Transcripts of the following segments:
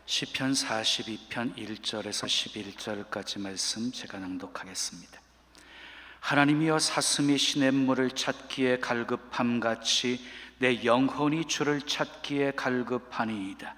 시편 42편 1절에서 11절까지 말씀 제가 낭독하겠습니다. 하나님이여, 사슴이 시냇물을 찾기에 갈급함같이 내 영혼이 주를 찾기에 갈급하니이다.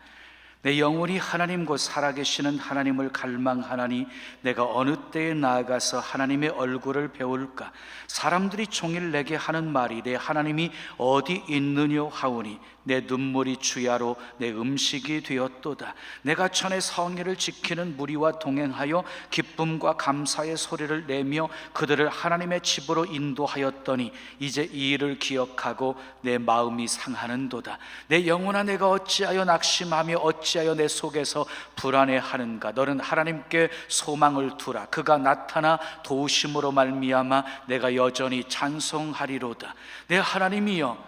내 영혼이 하나님 곧 살아계시는 하나님을 갈망하나니 내가 어느 때에 나아가서 하나님의 얼굴을 배울까? 사람들이 종일 내게 하는 말이 내 하나님이 어디 있느뇨 하오니 내 눈물이 주야로 내 음식이 되었도다. 내가 전에 성의를 지키는 무리와 동행하여 기쁨과 감사의 소리를 내며 그들을 하나님의 집으로 인도하였더니 이제 이 일을 기억하고 내 마음이 상하는도다. 내 영혼아, 내가 어찌하여 낙심하며 어찌하여 내 속에서 불안해하는가? 너는 하나님께 소망을 두라. 그가 나타나 도우심으로 말미암아 내가 여전히 찬송하리로다. 내 하나님이여,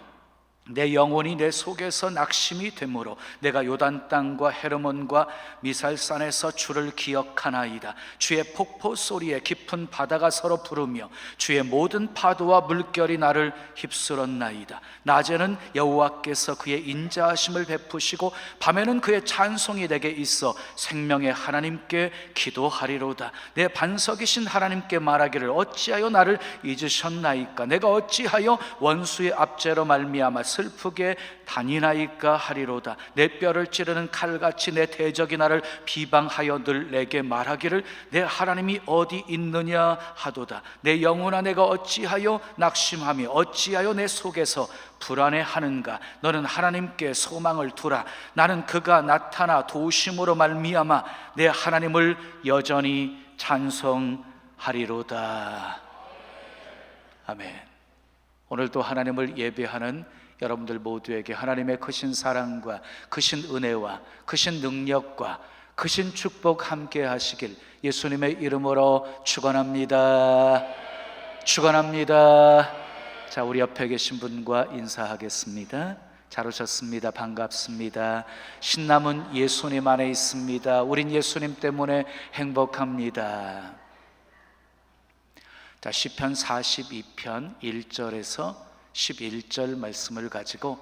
내 영혼이 내 속에서 낙심이 되므로 내가 요단 땅과 헤르몬과 미살산에서 주를 기억하나이다. 주의 폭포 소리에 깊은 바다가 서로 부르며 주의 모든 파도와 물결이 나를 휩쓸었나이다. 낮에는 여호와께서 그의 인자하심을 베푸시고 밤에는 그의 찬송이 내게 있어 생명의 하나님께 기도하리로다. 내 반석이신 하나님께 말하기를 어찌하여 나를 잊으셨나이까? 내가 어찌하여 원수의 압제로 말미암아 슬프게 다니나이까 하리로다. 내 뼈를 찌르는 칼같이 내 대적이 나를 비방하여 늘 내게 말하기를 내 하나님이 어디 있느냐 하도다. 내 영혼아, 내가 어찌하여 낙심하며 어찌하여 내 속에서 불안해하는가? 너는 하나님께 소망을 두라. 나는 그가 나타나 도우심으로 말미암아 내 하나님을 여전히 찬송하리로다. 아멘. 오늘도 하나님을 예배하는 여러분들 모두에게 하나님의 크신 사랑과 크신 은혜와 크신 능력과 크신 축복 함께 하시길 예수님의 이름으로 축원합니다. 축원합니다. 자, 우리 옆에 계신 분과 인사하겠습니다. 잘 오셨습니다. 반갑습니다. 신남은 예수님 안에 있습니다. 우린 예수님 때문에 행복합니다. 자, 시편 42편 1절에서 11절 말씀을 가지고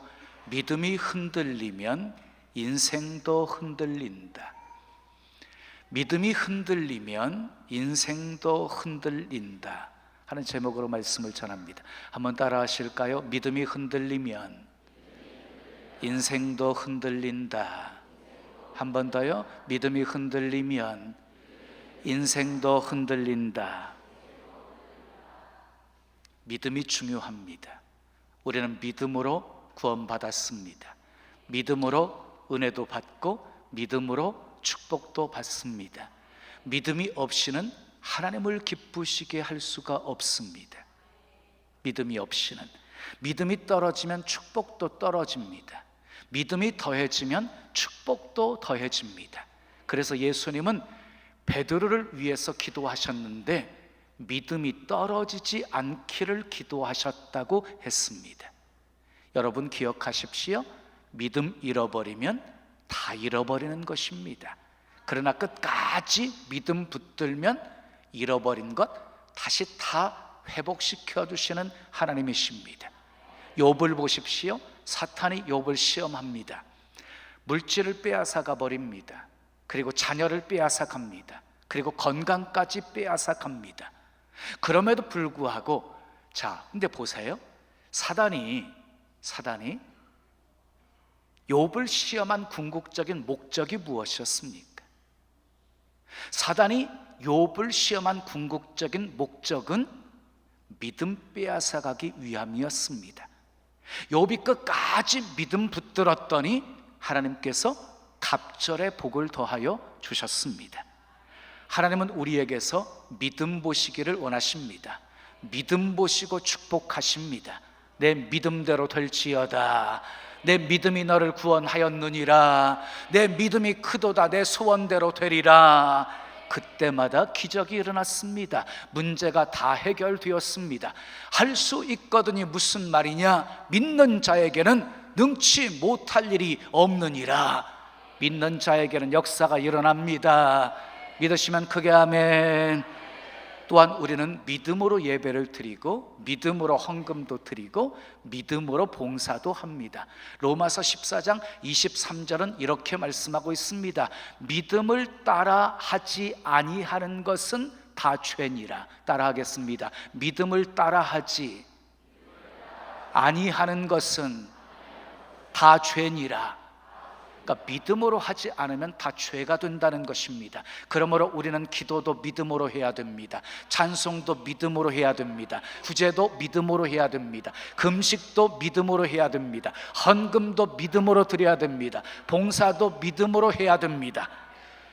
믿음이 흔들리면 인생도 흔들린다. 믿음이 흔들리면 인생도 흔들린다 하는 제목으로 말씀을 전합니다. 한번 따라 하실까요? 믿음이 흔들리면 인생도 흔들린다. 한 번 더요. 믿음이 흔들리면 인생도 흔들린다. 믿음이 중요합니다. 우리는 믿음으로 구원받았습니다. 믿음으로 은혜도 받고 믿음으로 축복도 받습니다. 믿음이 없이는 하나님을 기쁘시게 할 수가 없습니다. 믿음이 없이는, 믿음이 떨어지면 축복도 떨어집니다. 믿음이 더해지면 축복도 더해집니다. 그래서 예수님은 베드로를 위해서 기도하셨는데 믿음이 떨어지지 않기를 기도하셨다고 했습니다. 여러분 기억하십시오. 믿음 잃어버리면 다 잃어버리는 것입니다. 그러나 끝까지 믿음 붙들면 잃어버린 것 다시 다 회복시켜 주시는 하나님이십니다. 욥을 보십시오. 사탄이 욥을 시험합니다. 물질을 빼앗아가 버립니다. 그리고 자녀를 빼앗아갑니다. 그리고 건강까지 빼앗아갑니다. 그럼에도 불구하고, 자, 근데 보세요. 사단이 욥을 시험한 궁극적인 목적이 무엇이었습니까? 사단이 욥을 시험한 궁극적인 목적은 믿음 빼앗아가기 위함이었습니다. 욥이 끝까지 믿음 붙들었더니 하나님께서 갑절의 복을 더하여 주셨습니다. 하나님은 우리에게서 믿음 보시기를 원하십니다. 믿음 보시고 축복하십니다. 내 믿음대로 될지어다. 내 믿음이 너를 구원하였느니라. 내 믿음이 크도다. 내 소원대로 되리라. 그때마다 기적이 일어났습니다. 문제가 다 해결되었습니다. 할 수 있거든이 무슨 말이냐? 믿는 자에게는 능치 못할 일이 없느니라. 믿는 자에게는 역사가 일어납니다. 믿으시면 크게 아멘. 또한 우리는 믿음으로 예배를 드리고 믿음으로 헌금도 드리고 믿음으로 봉사도 합니다. 로마서 14장 23절은 이렇게 말씀하고 있습니다. 믿음을 따라 하지 아니하는 것은 다 죄니라. 따라하겠습니다. 믿음을 따라 하지 아니하는 것은 다 죄니라. 그러니까 믿음으로 하지 않으면 다 죄가 된다는 것입니다. 그러므로 우리는 기도도 믿음으로 해야 됩니다. 찬송도 믿음으로 해야 됩니다. 구제도 믿음으로 해야 됩니다. 금식도 믿음으로 해야 됩니다. 헌금도 믿음으로 드려야 됩니다. 봉사도 믿음으로 해야 됩니다.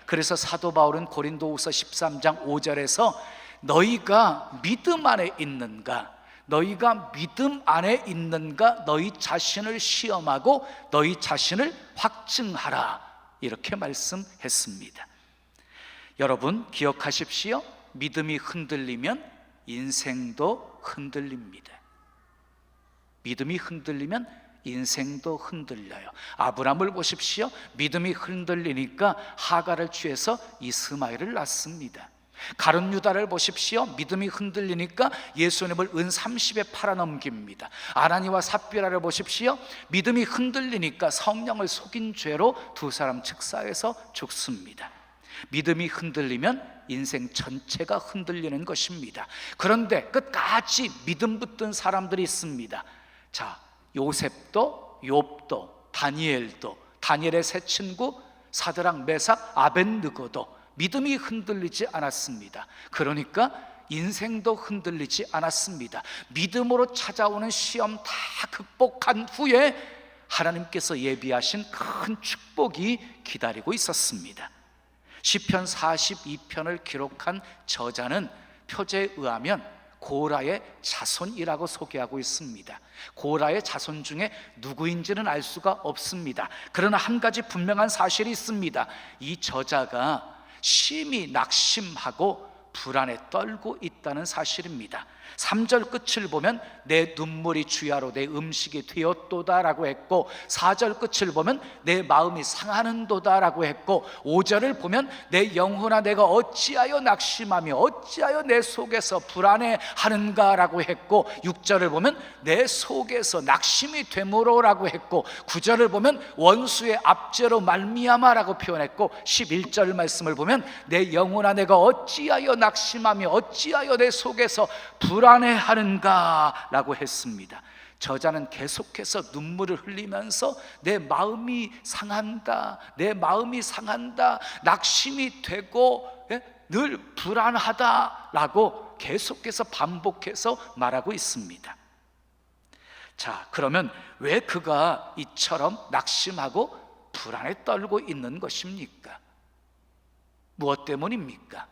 그래서 사도 바울은 고린도후서 13장 5절에서 너희가 믿음 안에 있는가? 너희가 믿음 안에 있는가? 너희 자신을 시험하고 너희 자신을 확증하라. 이렇게 말씀했습니다. 여러분 기억하십시오. 믿음이 흔들리면 인생도 흔들립니다. 믿음이 흔들리면 인생도 흔들려요. 아브라함을 보십시오. 믿음이 흔들리니까 하갈을 취해서 이스마엘을 낳습니다. 가룟 유다를 보십시오. 믿음이 흔들리니까 예수님을 은 30에 팔아넘깁니다. 아나니와 삽비라를 보십시오. 믿음이 흔들리니까 성령을 속인 죄로 두 사람 즉사해서 죽습니다. 믿음이 흔들리면 인생 전체가 흔들리는 것입니다. 그런데 끝까지 믿음 붙든 사람들이 있습니다. 자, 요셉도 욥도 다니엘도 다니엘의 세 친구 사드락 메삭 아벳느고도 믿음이 흔들리지 않았습니다. 그러니까 인생도 흔들리지 않았습니다. 믿음으로 찾아오는 시험 다 극복한 후에 하나님께서 예비하신 큰 축복이 기다리고 있었습니다. 시편 42편을 기록한 저자는 표제에 의하면 고라의 자손이라고 소개하고 있습니다. 고라의 자손 중에 누구인지는 알 수가 없습니다. 그러나 한 가지 분명한 사실이 있습니다. 이 저자가 심히 낙심하고 불안에 떨고 있다는 사실입니다. 3절 끝을 보면 내 눈물이 주야로 내 음식이 되었도다 라고 했고, 4절 끝을 보면 내 마음이 상하는도다 라고 했고, 5절을 보면 내 영혼아 내가 어찌하여 낙심하며 어찌하여 내 속에서 불안해하는가 라고 했고, 6절을 보면 내 속에서 낙심이 되므로 라고 했고, 9절을 보면 원수의 압제로 말미암아 라고 표현했고, 11절 말씀을 보면 내 영혼아 내가 어찌하여 낙심하며 어찌하여 내 속에서 불안해하는가 라고 했습니다. 저자는 계속해서 눈물을 흘리면서 내 마음이 상한다, 내 마음이 상한다, 낙심이 되고 늘 불안하다 라고 계속해서 반복해서 말하고 있습니다. 자, 그러면 왜 그가 이처럼 낙심하고 불안에 떨고 있는 것입니까? 무엇 때문입니까?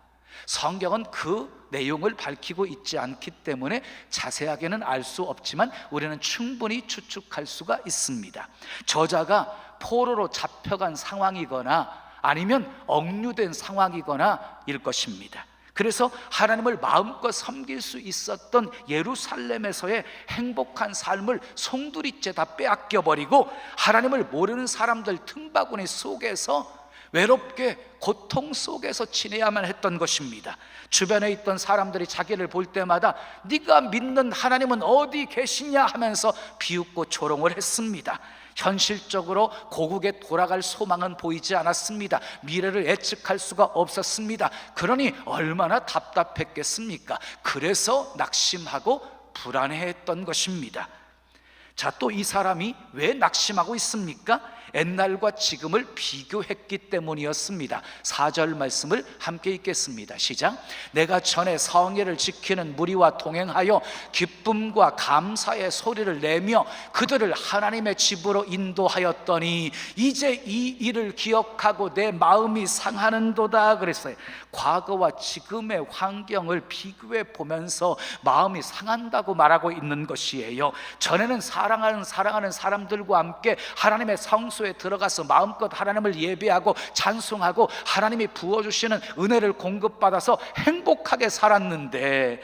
성경은 그 내용을 밝히고 있지 않기 때문에 자세하게는 알 수 없지만 우리는 충분히 추측할 수가 있습니다. 저자가 포로로 잡혀간 상황이거나 아니면 억류된 상황이거나 일 것입니다. 그래서 하나님을 마음껏 섬길 수 있었던 예루살렘에서의 행복한 삶을 송두리째 다 빼앗겨버리고 하나님을 모르는 사람들 틈바구니 속에서 외롭게 고통 속에서 지내야만 했던 것입니다. 주변에 있던 사람들이 자기를 볼 때마다 네가 믿는 하나님은 어디 계시냐 하면서 비웃고 조롱을 했습니다. 현실적으로 고국에 돌아갈 소망은 보이지 않았습니다. 미래를 예측할 수가 없었습니다. 그러니 얼마나 답답했겠습니까? 그래서 낙심하고 불안해했던 것입니다. 자, 또 이 사람이 왜 낙심하고 있습니까? 옛날과 지금을 비교했기 때문이었습니다. 4절 말씀을 함께 읽겠습니다. 시작. 내가 전에 성회를 지키는 무리와 동행하여 기쁨과 감사의 소리를 내며 그들을 하나님의 집으로 인도하였더니 이제 이 일을 기억하고 내 마음이 상하는도다 그랬어요. 과거와 지금의 환경을 비교해 보면서 마음이 상한다고 말하고 있는 것이에요. 전에는 사랑하는 사람들과 함께 하나님의 성소에 들어가서 마음껏 하나님을 예배하고 찬송하고 하나님이 부어주시는 은혜를 공급받아서 행복하게 살았는데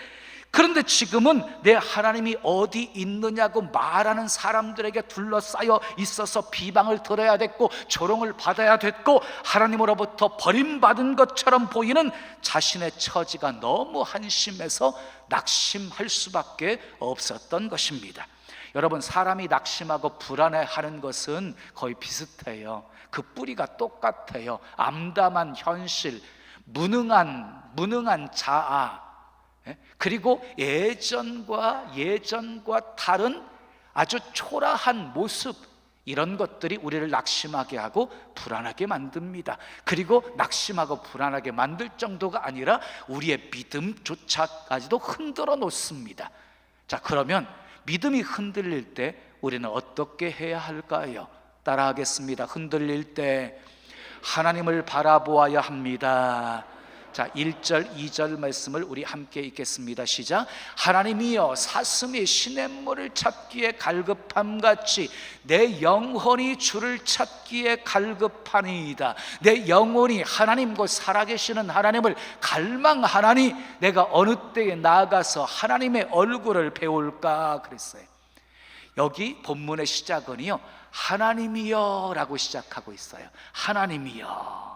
그런데 지금은 내 하나님이 어디 있느냐고 말하는 사람들에게 둘러싸여 있어서 비방을 들어야 됐고 조롱을 받아야 됐고 하나님으로부터 버림받은 것처럼 보이는 자신의 처지가 너무 한심해서 낙심할 수밖에 없었던 것입니다. 여러분, 사람이 낙심하고 불안해하는 것은 거의 비슷해요. 그 뿌리가 똑같아요. 암담한 현실, 무능한 자아, 그리고 예전과 다른 아주 초라한 모습, 이런 것들이 우리를 낙심하게 하고 불안하게 만듭니다. 그리고 낙심하고 불안하게 만들 정도가 아니라 우리의 믿음조차까지도 흔들어 놓습니다. 자, 그러면 믿음이 흔들릴 때 우리는 어떻게 해야 할까요? 따라하겠습니다. 흔들릴 때 하나님을 바라보아야 합니다. 자, 1절 2절 말씀을 우리 함께 읽겠습니다. 시작. 하나님이여 사슴이 시냇물을 찾기에 갈급함같이 내 영혼이 주를 찾기에 갈급하니이다. 내 영혼이 하나님 곧 살아계시는 하나님을 갈망하나니 내가 어느 때에 나아가서 하나님의 얼굴을 배울까 그랬어요. 여기 본문의 시작은요, 하나님이여 라고 시작하고 있어요. 하나님이여.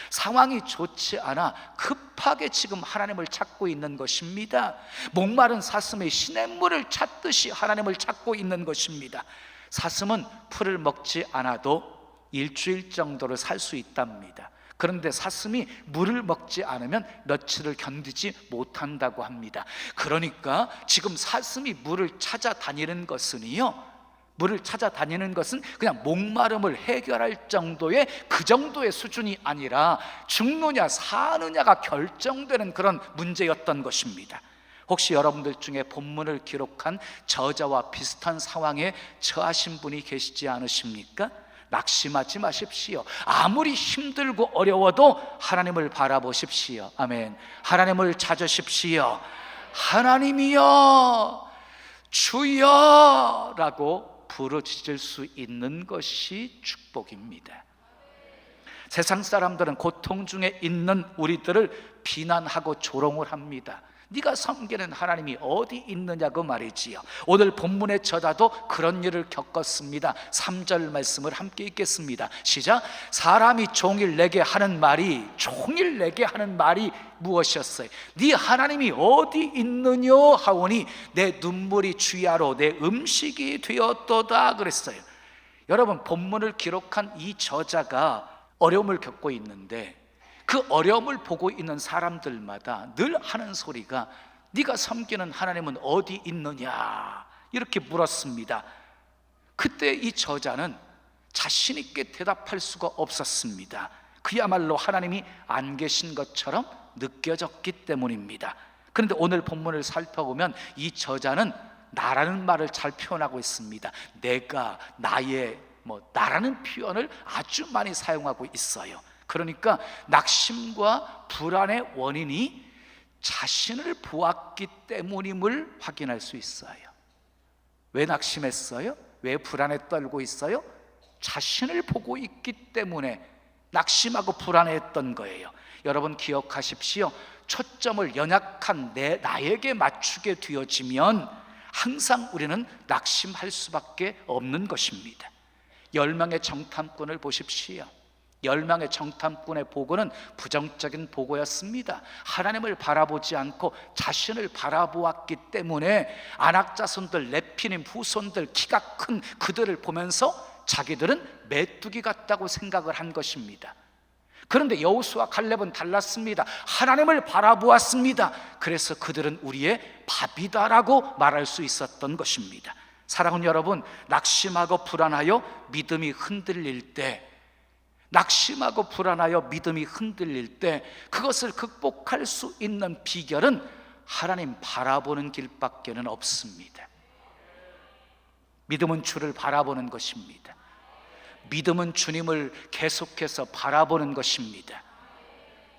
상황이 좋지 않아 급하게 지금 하나님을 찾고 있는 것입니다. 목마른 사슴이 시냇물을 찾듯이 하나님을 찾고 있는 것입니다. 사슴은 풀을 먹지 않아도 일주일 정도를 살 수 있답니다. 그런데 사슴이 물을 먹지 않으면 며칠을 견디지 못한다고 합니다. 그러니까 지금 사슴이 물을 찾아다니는 것은요, 물을 찾아다니는 것은 그냥 목마름을 해결할 정도의 그 정도의 수준이 아니라 죽느냐 사느냐가 결정되는 그런 문제였던 것입니다. 혹시 여러분들 중에 본문을 기록한 저자와 비슷한 상황에 처하신 분이 계시지 않으십니까? 낙심하지 마십시오. 아무리 힘들고 어려워도 하나님을 바라보십시오. 아멘. 하나님을 찾으십시오. 하나님이여 주여 라고 부르짖을 수 있는 것이 축복입니다. 세상 사람들은 고통 중에 있는 우리들을 비난하고 조롱을 합니다. 네가 섬기는 하나님이 어디 있느냐고 말이지요. 오늘 본문의 저자도 그런 일을 겪었습니다. 3절 말씀을 함께 읽겠습니다. 시작. 사람이 종일 내게 하는 말이 무엇이었어요? 네 하나님이 어디 있느냐 하오니 내 눈물이 주야로 내 음식이 되었도다 그랬어요. 여러분, 본문을 기록한 이 저자가 어려움을 겪고 있는데 그 어려움을 보고 있는 사람들마다 늘 하는 소리가 네가 섬기는 하나님은 어디 있느냐 이렇게 물었습니다. 그때 이 저자는 자신 있게 대답할 수가 없었습니다. 그야말로 하나님이 안 계신 것처럼 느껴졌기 때문입니다. 그런데 오늘 본문을 살펴보면 이 저자는 나라는 말을 잘 표현하고 있습니다. 내가, 나의, 나라는 표현을 아주 많이 사용하고 있어요. 그러니까 낙심과 불안의 원인이 자신을 보았기 때문임을 확인할 수 있어요. 왜 낙심했어요? 왜 불안에 떨고 있어요? 자신을 보고 있기 때문에 낙심하고 불안해했던 거예요. 여러분 기억하십시오. 초점을 연약한 나에게 맞추게 되어지면 항상 우리는 낙심할 수밖에 없는 것입니다. 10명의 정탐꾼을 보십시오. 10명의 정탐꾼의 보고는 부정적인 보고였습니다. 하나님을 바라보지 않고 자신을 바라보았기 때문에 안악자손들, 네피림 후손들, 키가 큰 그들을 보면서 자기들은 메뚜기 같다고 생각을 한 것입니다. 그런데 여호수아 갈렙은 달랐습니다. 하나님을 바라보았습니다. 그래서 그들은 우리의 밥이다라고 말할 수 있었던 것입니다. 사랑하는 여러분, 낙심하고 불안하여 믿음이 흔들릴 때, 낙심하고 불안하여 믿음이 흔들릴 때 그것을 극복할 수 있는 비결은 하나님 바라보는 길밖에는 없습니다. 믿음은 주를 바라보는 것입니다. 믿음은 주님을 계속해서 바라보는 것입니다.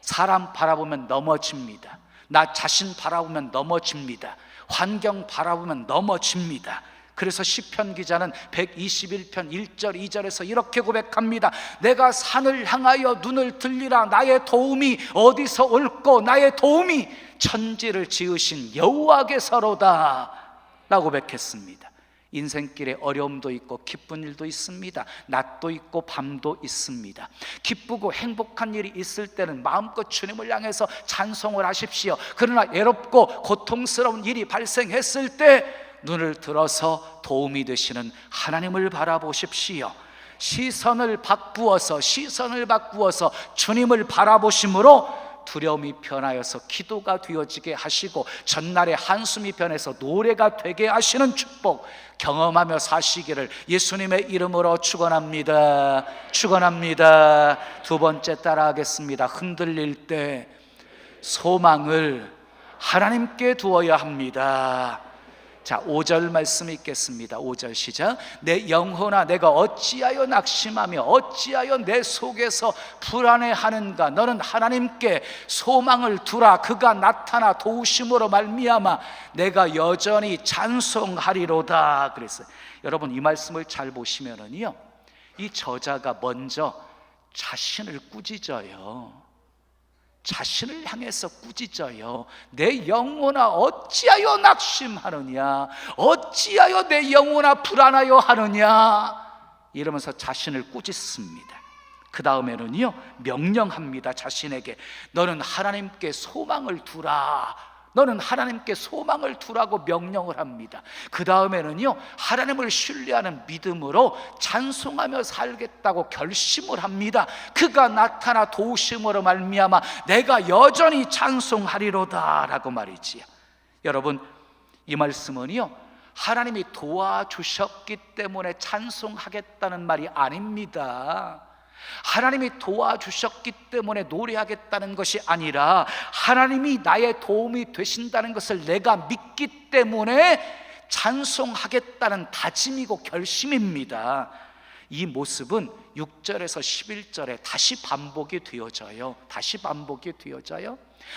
사람 바라보면 넘어집니다. 나 자신 바라보면 넘어집니다. 환경 바라보면 넘어집니다. 그래서 시편 기자는 121편 1절 2절에서 이렇게 고백합니다. 내가 산을 향하여 눈을 들리라. 나의 도움이 어디서 올꼬? 나의 도움이 천지를 지으신 여호와께서로다 라고 고백했습니다. 인생길에 어려움도 있고 기쁜 일도 있습니다. 낮도 있고 밤도 있습니다. 기쁘고 행복한 일이 있을 때는 마음껏 주님을 향해서 찬송을 하십시오. 그러나 외롭고 고통스러운 일이 발생했을 때 눈을 들어서 도움이 되시는 하나님을 바라보십시오. 시선을 바꾸어서 주님을 바라보심으로 두려움이 변하여서 기도가 되어지게 하시고 전날의 한숨이 변해서 노래가 되게 하시는 축복 경험하며 사시기를 예수님의 이름으로 축원합니다. 축원합니다. 두 번째 따라하겠습니다. 흔들릴 때 소망을 하나님께 두어야 합니다. 자, 5절 말씀 읽겠습니다. 5절 시작. 내 영혼아 내가 어찌하여 낙심하며 어찌하여 내 속에서 불안해하는가? 너는 하나님께 소망을 두라. 그가 나타나 도우심으로 말미암아 내가 여전히 찬송하리로다 그랬어요. 여러분 이 말씀을 잘 보시면은요, 이 저자가 먼저 자신을 꾸짖어요. 자신을 향해서 꾸짖어요. 내 영혼아 어찌하여 낙심하느냐? 어찌하여 내 영혼아 불안하여 하느냐? 이러면서 자신을 꾸짖습니다. 그 다음에는요, 명령합니다. 자신에게 너는 하나님께 소망을 두라. 너는 하나님께 소망을 두라고 명령을 합니다. 그 다음에는요, 하나님을 신뢰하는 믿음으로 찬송하며 살겠다고 결심을 합니다. 그가 나타나 도우심으로 말미암아 내가 여전히 찬송하리로다 라고 말이지요. 여러분 이 말씀은요, 하나님이 도와주셨기 때문에 찬송하겠다는 말이 아닙니다. 하나님이 도와주셨기 때문에 노래하겠다는 것이 아니라 하나님이 나의 도움이 되신다는 것을 내가 믿기 때문에 찬송하겠다는 다짐이고 결심입니다. 이 모습은 6절에서 11절에 다시 반복이 되어져요.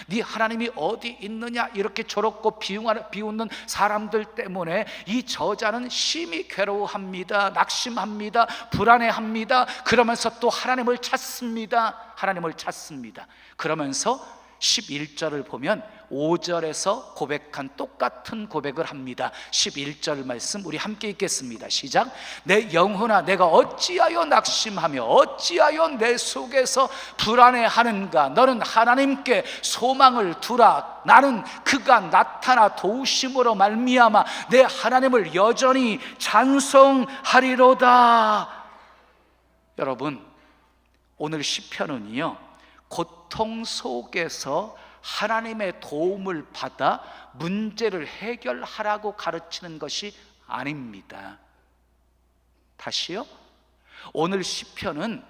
네 하나님이 어디 있느냐 이렇게 조롱고 비웃는 사람들 때문에 이 저자는 심히 괴로워합니다. 낙심합니다. 불안해합니다. 그러면서 또 하나님을 찾습니다. 그러면서 11절을 보면 5절에서 고백한 똑같은 고백을 합니다. 11절 말씀 우리 함께 읽겠습니다. 시작. 내 영혼아 내가 어찌하여 낙심하며 어찌하여 내 속에서 불안해하는가? 너는 하나님께 소망을 두라. 나는 그가 나타나 도우심으로 말미암아 내 하나님을 여전히 찬송하리로다. 여러분 오늘 시편은요, 고통 속에서 하나님의 도움을 받아 문제를 해결하라고 가르치는 것이 아닙니다. 다시요, 오늘 시편은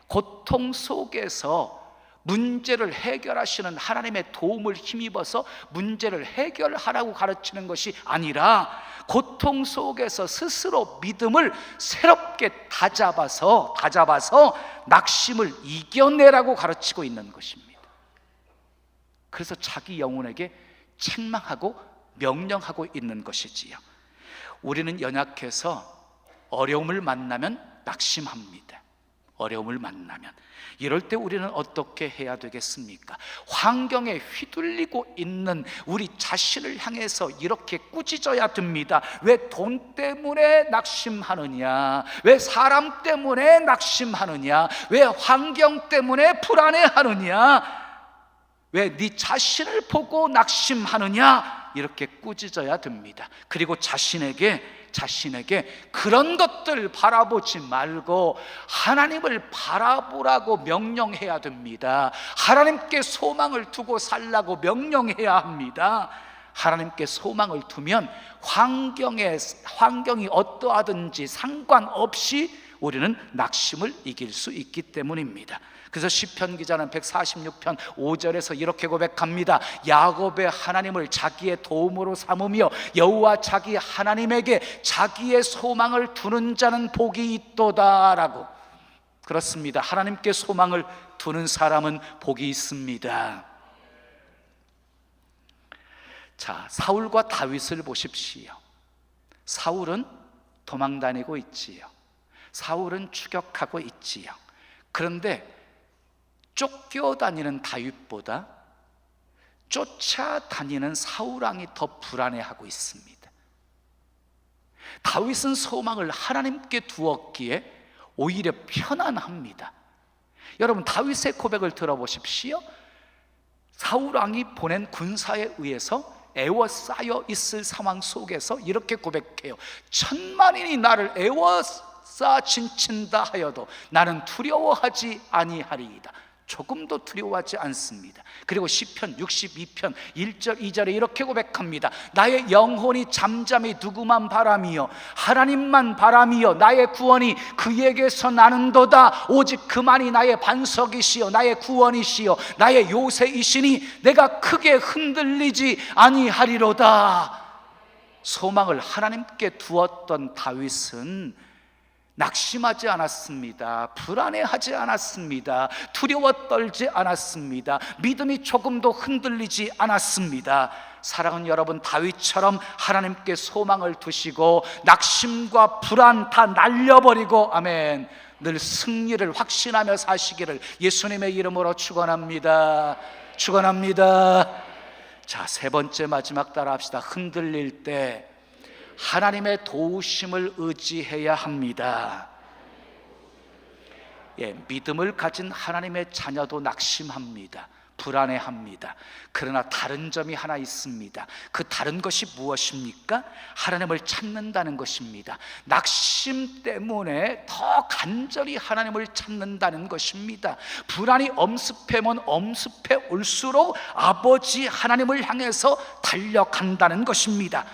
고통 속에서 문제를 해결하시는 하나님의 도움을 힘입어서 문제를 해결하라고 가르치는 것이 아니라 고통 속에서 스스로 믿음을 새롭게 다잡아서 낙심을 이겨내라고 가르치고 있는 것입니다. 그래서 자기 영혼에게 책망하고 명령하고 있는 것이지요. 우리는 연약해서 어려움을 만나면 낙심합니다. 이럴 때 우리는 어떻게 해야 되겠습니까? 환경에 휘둘리고 있는 우리 자신을 향해서 이렇게 꾸짖어야 됩니다. 왜 돈 때문에 낙심하느냐? 왜 사람 때문에 낙심하느냐? 왜 환경 때문에 불안해하느냐? 왜 네 자신을 보고 낙심하느냐? 이렇게 꾸짖어야 됩니다. 그리고 자신에게 그런 것들 바라보지 말고 하나님을 바라보라고 명령해야 됩니다. 하나님께 소망을 두고 살라고 명령해야 합니다. 하나님께 소망을 두면 환경이 어떠하든지 상관없이 우리는 낙심을 이길 수 있기 때문입니다. 그래서 시편 기자는 146편 5절에서 이렇게 고백합니다. 야곱의 하나님을 자기의 도움으로 삼으며 여호와 자기 하나님에게 자기의 소망을 두는 자는 복이 있도다 라고. 그렇습니다. 하나님께 소망을 두는 사람은 복이 있습니다. 자, 사울과 다윗을 보십시오. 사울은 도망다니고 있지요. 사울은 추격하고 있지요. 그런데 쫓겨다니는 다윗보다 쫓아다니는 사울왕이 더 불안해하고 있습니다. 다윗은 소망을 하나님께 두었기에 오히려 편안합니다. 여러분, 다윗의 고백을 들어보십시오. 사울왕이 보낸 군사에 의해서 애워싸여 있을 상황 속에서 이렇게 고백해요. 10,000만인이 나를 애워싸 진친다 하여도 나는 두려워하지 아니하리이다. 조금도 두려워하지 않습니다. 그리고 시편 62편 1절 2절에 이렇게 고백합니다. 나의 영혼이 잠잠히 누구만 바라미요 하나님만 바라미요 나의 구원이 그에게서 나는도다. 오직 그만이 나의 반석이시요 나의 구원이시요 나의 요새이시니 내가 크게 흔들리지 아니하리로다. 소망을 하나님께 두었던 다윗은 낙심하지 않았습니다. 불안해하지 않았습니다. 두려워 떨지 않았습니다. 믿음이 조금도 흔들리지 않았습니다. 사랑하는 여러분, 다윗처럼 하나님께 소망을 두시고 낙심과 불안 다 날려버리고 아멘, 늘 승리를 확신하며 사시기를 예수님의 이름으로 축원합니다. 축원합니다. 자, 세 번째 마지막 따라 합시다. 흔들릴 때 하나님의 도우심을 의지해야 합니다. 믿음을 가진 하나님의 자녀도 낙심합니다. 불안해합니다. 그러나 다른 점이 하나 있습니다. 그 다른 것이 무엇입니까? 하나님을 찾는다는 것입니다. 낙심 때문에 더 간절히 하나님을 찾는다는 것입니다. 불안이 엄습해면 엄습해 올수록 아버지 하나님을 향해서 달려간다는 것입니다.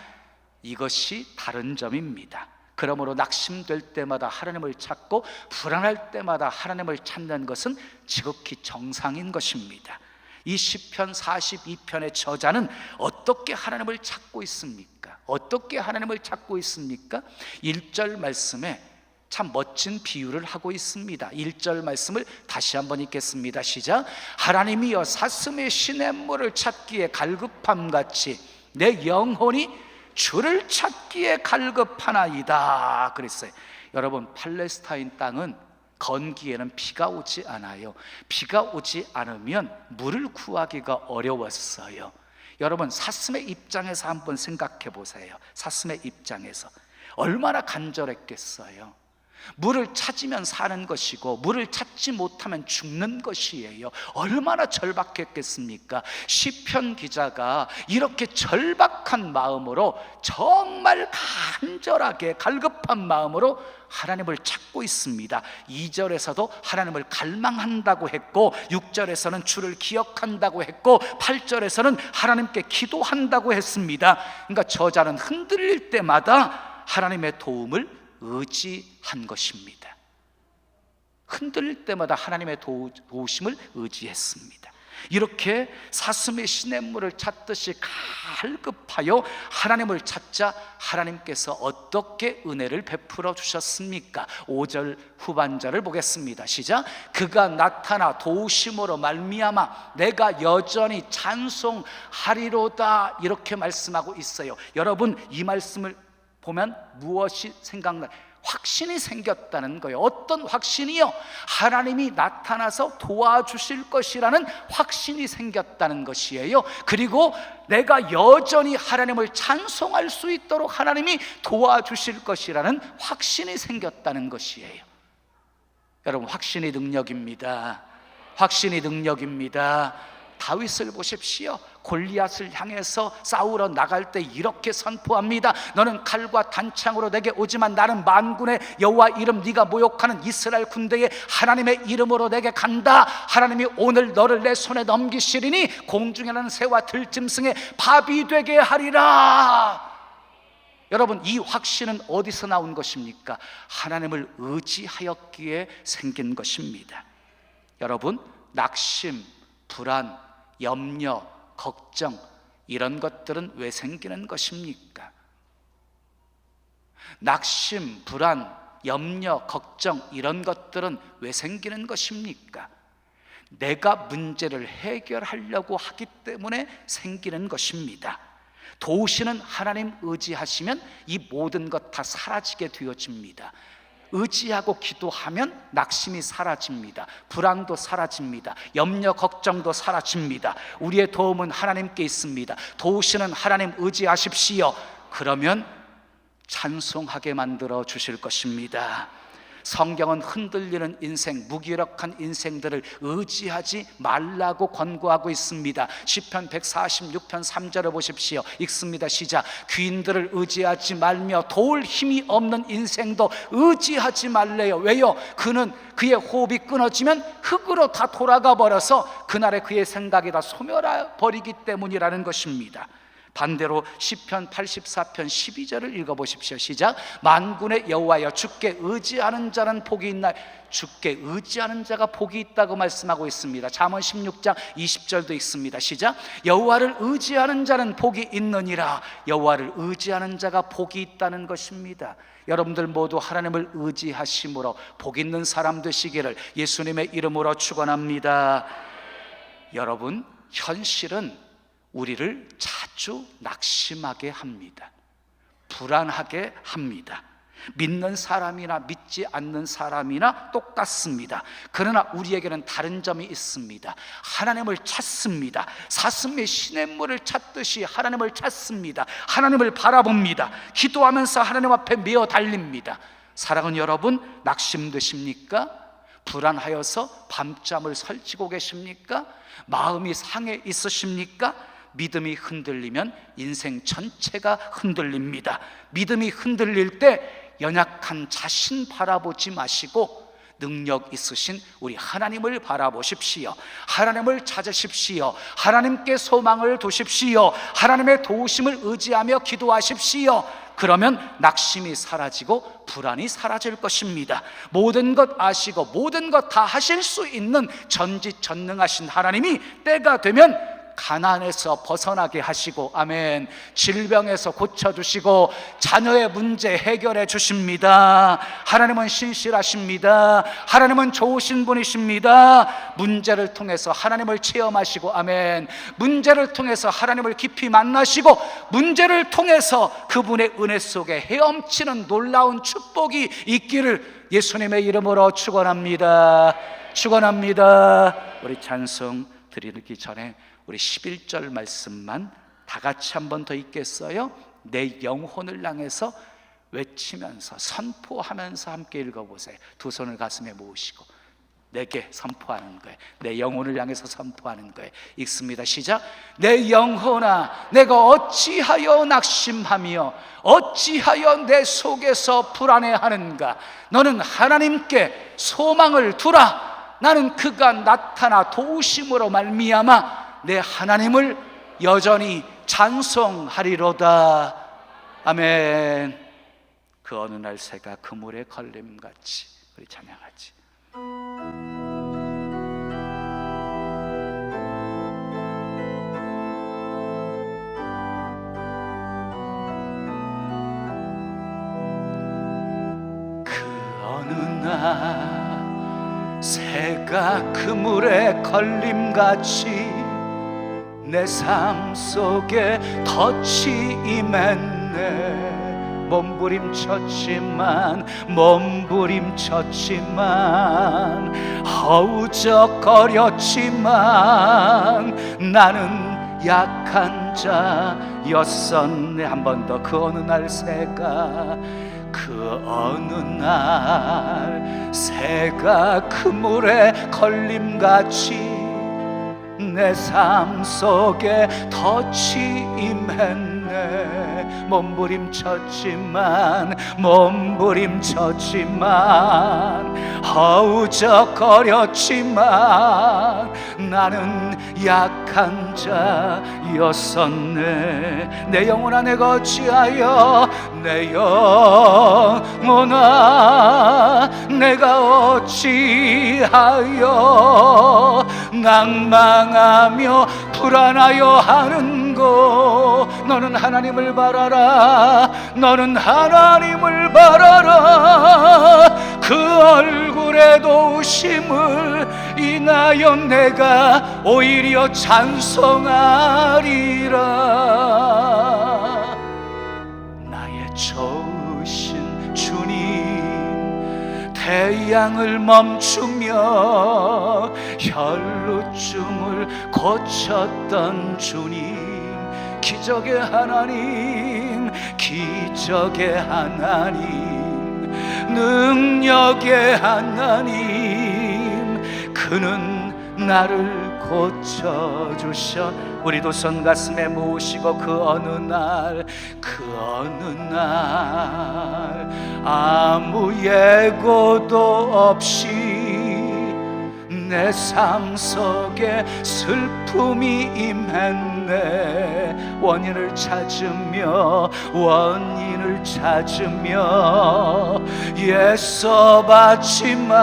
이것이 다른 점입니다. 그러므로 낙심될 때마다 하나님을 찾고 불안할 때마다 하나님을 찾는 것은 지극히 정상인 것입니다. 이 시편 42편의 저자는 어떻게 하나님을 찾고 있습니까? 어떻게 하나님을 찾고 있습니까? 1절 말씀에 참 멋진 비유를 하고 있습니다. 1절 말씀을 다시 한번 읽겠습니다. 시작. 하나님이여 사슴의 시냇물을 찾기에 갈급함같이 내 영혼이 주를 찾기에 갈급하나이다 그랬어요. 여러분, 팔레스타인 땅은 건기에는 비가 오지 않아요. 비가 오지 않으면 물을 구하기가 어려웠어요. 여러분, 사슴의 입장에서 한번 생각해 보세요. 사슴의 입장에서 얼마나 간절했겠어요. 물을 찾으면 사는 것이고 물을 찾지 못하면 죽는 것이에요. 얼마나 절박했겠습니까? 시편 기자가 이렇게 절박한 마음으로, 정말 간절하게 갈급한 마음으로 하나님을 찾고 있습니다. 2절에서도 하나님을 갈망한다고 했고 6절에서는 주를 기억한다고 했고 8절에서는 하나님께 기도한다고 했습니다. 그러니까 저자는 흔들릴 때마다 하나님의 도움을 의지한 것입니다. 흔들릴 때마다 하나님의 도우심을 의지했습니다. 이렇게 사슴의 시냇물을 찾듯이 갈급하여 하나님을 찾자 하나님께서 어떻게 은혜를 베풀어 주셨습니까? 5절 후반절을 보겠습니다. 시작. 그가 나타나 도우심으로 말미암아 내가 여전히 찬송하리로다 이렇게 말씀하고 있어요. 여러분, 이 말씀을 보면 무엇이 생각나요? 확신이 생겼다는 거예요. 어떤 확신이요? 하나님이 나타나서 도와주실 것이라는 확신이 생겼다는 것이에요. 그리고 내가 여전히 하나님을 찬송할 수 있도록 하나님이 도와주실 것이라는 확신이 생겼다는 것이에요. 여러분, 확신이 능력입니다. 확신이 능력입니다. 다윗을 보십시오. 골리앗을 향해서 싸우러 나갈 때 이렇게 선포합니다. 너는 칼과 단창으로 내게 오지만 나는 만군의 여호와 이름 네가 모욕하는 이스라엘 군대의 하나님의 이름으로 내게 간다. 하나님이 오늘 너를 내 손에 넘기시리니 공중에 나는 새와 들짐승의 밥이 되게 하리라. 여러분, 이 확신은 어디서 나온 것입니까? 하나님을 의지하였기에 생긴 것입니다. 여러분, 낙심, 불안, 염려, 걱정, 이런 것들은 왜 생기는 것입니까? 낙심, 불안, 염려, 걱정, 이런 것들은 왜 생기는 것입니까? 내가 문제를 해결하려고 하기 때문에 생기는 것입니다. 도우시는 하나님 의지하시면 이 모든 것 다 사라지게 되어집니다. 의지하고 기도하면 낙심이 사라집니다. 불안도 사라집니다. 염려 걱정도 사라집니다. 우리의 도움은 하나님께 있습니다. 도우시는 하나님 의지하십시오. 그러면 찬송하게 만들어 주실 것입니다. 성경은 흔들리는 인생, 무기력한 인생들을 의지하지 말라고 권고하고 있습니다. 시편 146편 3절을 보십시오. 읽습니다. 시작. 귀인들을 의지하지 말며 도울 힘이 없는 인생도 의지하지 말래요. 왜요? 그는 그의 호흡이 끊어지면 흙으로 다 돌아가 버려서 그날의 그의 생각이 다 소멸해 버리기 때문이라는 것입니다. 반대로 시편 84편 12절을 읽어보십시오. 시작. 만군의 여호와여, 주께 의지하는 자는 복이 있나요? 주께 의지하는 자가 복이 있다고 말씀하고 있습니다. 잠언 16장 20절도 있습니다. 시작. 여호와를 의지하는 자는 복이 있느니라. 여호와를 의지하는 자가 복이 있다는 것입니다. 여러분들 모두 하나님을 의지하심으로 복 있는 사람 되시기를 예수님의 이름으로 축원합니다. 여러분, 현실은 우리를 자주 낙심하게 합니다. 불안하게 합니다. 믿는 사람이나 믿지 않는 사람이나 똑같습니다. 그러나 우리에게는 다른 점이 있습니다. 하나님을 찾습니다. 사슴의 시냇물을 찾듯이 하나님을 찾습니다. 하나님을 바라봅니다. 기도하면서 하나님 앞에 메어 달립니다. 사랑하는 여러분, 낙심되십니까? 불안하여서 밤잠을 설치고 계십니까? 마음이 상해 있으십니까? 믿음이 흔들리면 인생 전체가 흔들립니다. 믿음이 흔들릴 때 연약한 자신 바라보지 마시고 능력 있으신 우리 하나님을 바라보십시오. 하나님을 찾으십시오. 하나님께 소망을 두십시오. 하나님의 도우심을 의지하며 기도하십시오. 그러면 낙심이 사라지고 불안이 사라질 것입니다. 모든 것 아시고 모든 것 다 하실 수 있는 전지전능하신 하나님이 때가 되면 가난에서 벗어나게 하시고, 아멘, 질병에서 고쳐주시고 자녀의 문제 해결해 주십니다. 하나님은 신실하십니다. 하나님은 좋으신 분이십니다. 문제를 통해서 하나님을 체험하시고, 아멘, 문제를 통해서 하나님을 깊이 만나시고, 문제를 통해서 그분의 은혜 속에 헤엄치는 놀라운 축복이 있기를 예수님의 이름으로 축원합니다. 축원합니다. 우리 찬송 드리기 전에 우리 11절 말씀만 다 같이 한 번 더 읽겠어요? 내 영혼을 향해서 외치면서 선포하면서 함께 읽어보세요. 두 손을 가슴에 모으시고 내게 선포하는 거예요. 내 영혼을 향해서 선포하는 거예요. 읽습니다. 시작. 내 영혼아, 내가 어찌하여 낙심하며 어찌하여 내 속에서 불안해하는가? 너는 하나님께 소망을 두라. 나는 그가 나타나 도우심으로 말미암아 내 하나님을 여전히 찬송하리로다. 아멘. 그 어느 날 새가 그물에 걸림같이. 우리 찬양하지. 그 어느 날 새가 그물에 걸림같이 내 삶 속에 덫이 임했네. 몸부림쳤지만 허우적거렸지만 나는 약한 자였었네. 한 번 더. 그 어느 날 새가, 그 어느 날 새가 그물에 걸림같이 내 삶 속에 덫이 임했네. 몸부림쳤지만 허우적거렸지만 나는 약한 자였었네. 내 영혼아, 내가 어찌하여, 내 영혼아, 내가 어찌하여 낭망하며 불안하여 하는고? 너는 하나님을 바라라. 너는 하나님을 바라라. 그 얼굴에 도우심을 인하여 내가 오히려 찬송하리라. 좋으신 주님, 태양을 멈추며 혈루증을 고쳤던 주님, 기적의 하나님, 기적의 하나님, 능력의 하나님, 그는 나를 고쳐주셔. 우리 두 손 가슴에 모으시고 그 어느 날 아무 예고도 없이 내 삶 속에 슬픔이 임했네. 원인을 찾으며 애써봤지만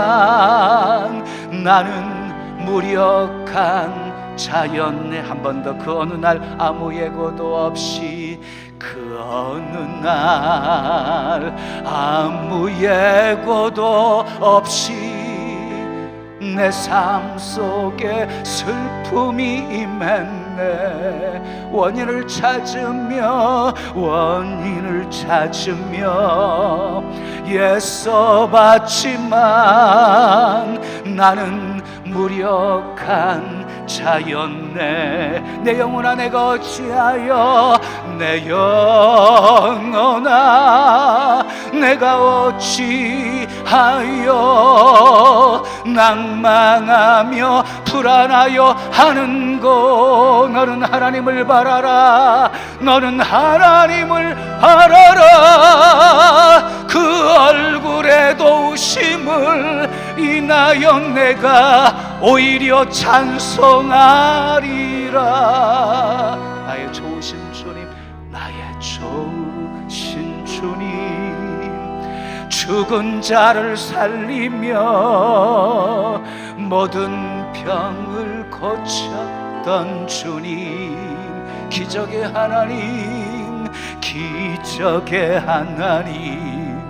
나는 무력한 자였네. 한 번 더. 그 어느 날 아무 예고도 없이, 그 어느 날 아무 예고도 없이 내 삶 속에 슬픔이 임했네. 원인을 찾으며 애써봤지만 나는 무력한 자였네. 내 영혼아 내가 어찌하여, 내 영혼아 내가 어찌하여 낭망하며 불안하여 하는고. 너는 하나님을 바라라. 너는 하나님을 바라라. 그 얼굴의 도우심을 인하여 내가 오히려 찬송하리라. 나의 좋으신 주님, 나의 좋으신 주님, 죽은 자를 살리며 모든 병을 고쳤던 주님, 기적의 하나님, 기적의 하나님,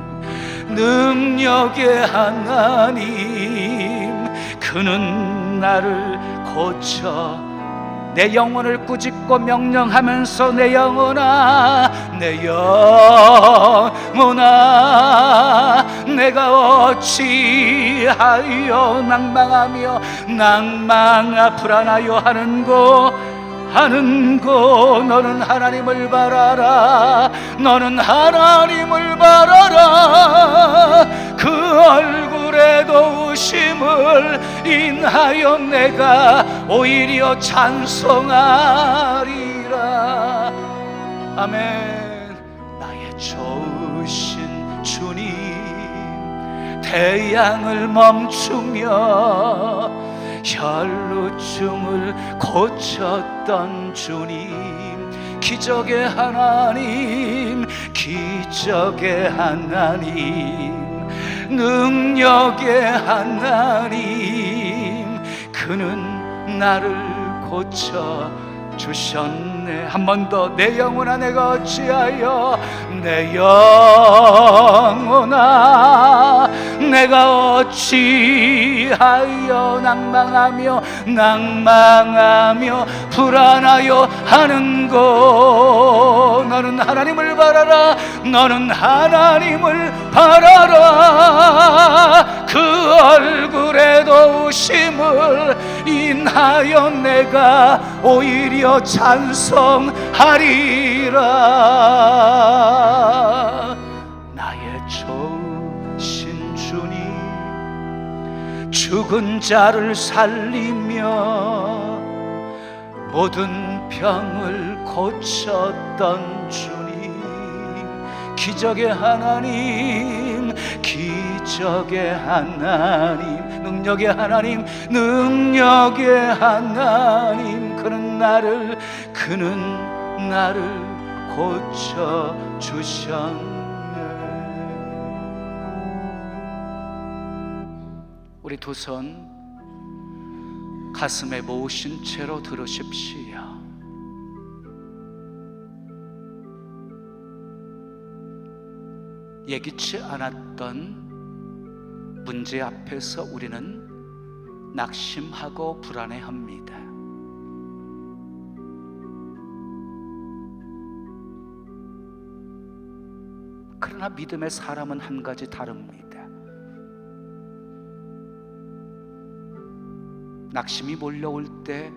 능력의 하나님, 그는 나를 고쳐 내 영혼을 꾸짖고 명령하면서, 내 영혼아 내가 어찌하여 낭망하며 불안하여 하는고. 너는 하나님을 바라라. 너는 하나님을 바라라. 그 얼굴의 도우심을 인하여 내가 오히려 찬송하리라. 아멘. 나의 좋으신 주님, 태양을 멈추며 혈루증을 고쳤던 주님, 기적의 하나님, 기적의 하나님, 능력의 하나님, 그는 나를 고쳐 주셨네. 한 번 더. 내 영혼아 내가 어찌하여, 내 영혼아 내가 어찌하여 낭망하며 불안하여 하는고. 너는 하나님을 바라라. 너는 하나님을 바라라. 그 얼굴의 도우심을 인하여 내가 오히려 찬송하리라. 나의 좋으신 주님, 죽은 자를 살리며 모든 병을 고쳤던 주님, 기적의 하나님, 기적의 하나님, 능력의 하나님, 그는 나를 고쳐 주셨네. 우리 두 손 가슴에 모으신 채로 들으십시오. 예기치 않았던 문제 앞에서 우리는 낙심하고 불안해합니다. 그러나 믿음의 사람은 한 가지 다릅니다. 낙심이 몰려올 때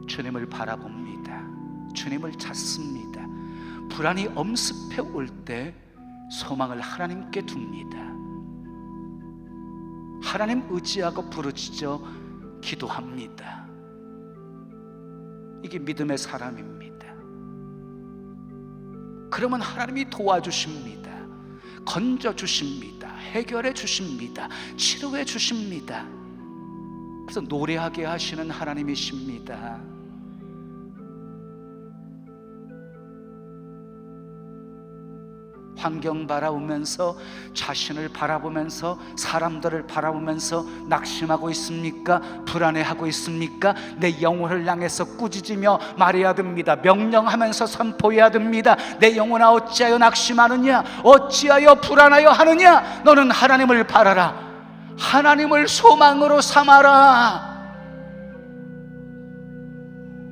주님을 바라봅니다. 주님을 찾습니다. 불안이 엄습해 올 때 소망을 하나님께 둡니다. 하나님 의지하고 부르짖어 기도합니다. 이게 믿음의 사람입니다. 그러면 하나님이 도와주십니다. 건져주십니다. 해결해 주십니다. 치료해 주십니다. 그래서 노래하게 하시는 하나님이십니다. 환경 바라보면서, 자신을 바라보면서, 사람들을 바라보면서 낙심하고 있습니까? 불안해하고 있습니까? 내 영혼을 향해서 꾸짖으며 말해야 됩니다. 명령하면서 선포해야 됩니다. 내 영혼아, 어찌하여 낙심하느냐? 어찌하여 불안하여 하느냐? 너는 하나님을 바라라. 하나님을 소망으로 삼아라.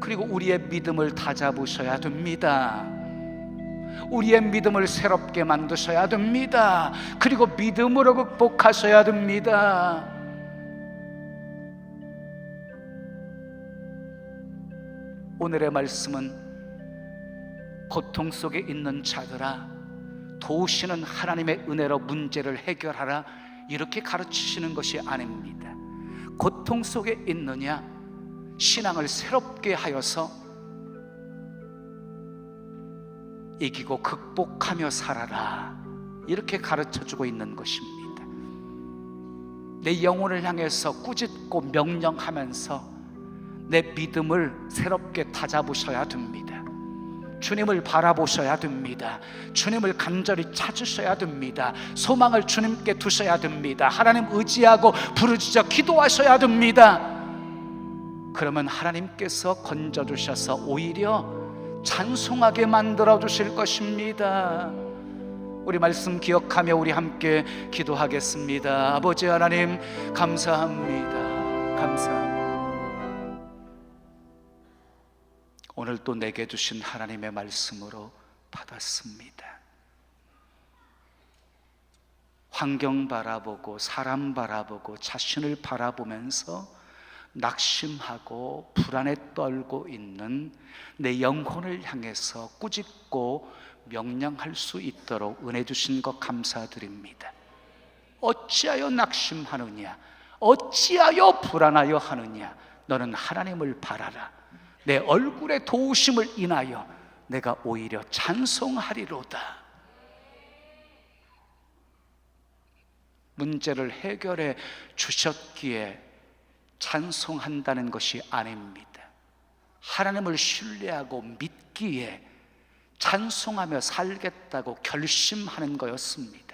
그리고 우리의 믿음을 다잡으셔야 됩니다. 우리의 믿음을 새롭게 만드셔야 됩니다. 그리고 믿음으로 극복하셔야 됩니다. 오늘의 말씀은 고통 속에 있는 자들아, 도우시는 하나님의 은혜로 문제를 해결하라, 이렇게 가르치시는 것이 아닙니다. 고통 속에 있느냐? 신앙을 새롭게 하여서 이기고 극복하며 살아라, 이렇게 가르쳐주고 있는 것입니다. 내 영혼을 향해서 꾸짖고 명령하면서 내 믿음을 새롭게 다잡으셔야 됩니다. 주님을 바라보셔야 됩니다. 주님을 간절히 찾으셔야 됩니다. 소망을 주님께 두셔야 됩니다. 하나님 의지하고 부르짖어 기도하셔야 됩니다. 그러면 하나님께서 건져주셔서 오히려 찬송하게 만들어 주실 것입니다. 우리 말씀 기억하며 우리 함께 기도하겠습니다. 아버지 하나님, 감사합니다. 감사합니다. 오늘 또 내게 주신 하나님의 말씀으로 받았습니다. 환경 바라보고 사람 바라보고 자신을 바라보면서 낙심하고 불안에 떨고 있는 내 영혼을 향해서 꾸짖고 명령할 수 있도록 은혜 주신 것 감사드립니다. 어찌하여 낙심하느냐? 어찌하여 불안하여 하느냐? 너는 하나님을 바라라. 내 얼굴의 도우심을 인하여 내가 오히려 찬송하리로다. 문제를 해결해 주셨기에 찬송한다는 것이 아닙니다. 하나님을 신뢰하고 믿기에 찬송하며 살겠다고 결심하는 거였습니다.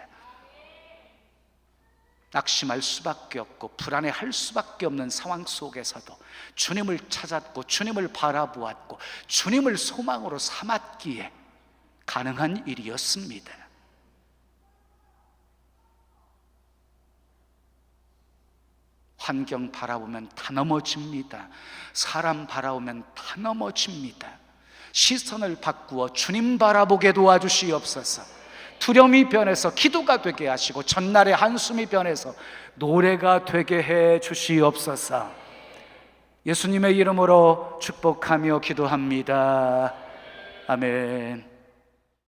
낙심할 수밖에 없고 불안해할 수밖에 없는 상황 속에서도 주님을 찾았고 주님을 바라보았고 주님을 소망으로 삼았기에 가능한 일이었습니다. 환경 바라보면 다 넘어집니다. 사람 바라보면 다 넘어집니다. 시선을 바꾸어 주님 바라보게 도와주시옵소서. 두려움이 변해서 기도가 되게 하시고 전날의 한숨이 변해서 노래가 되게 해 주시옵소서. 예수님의 이름으로 축복하며 기도합니다. 아멘.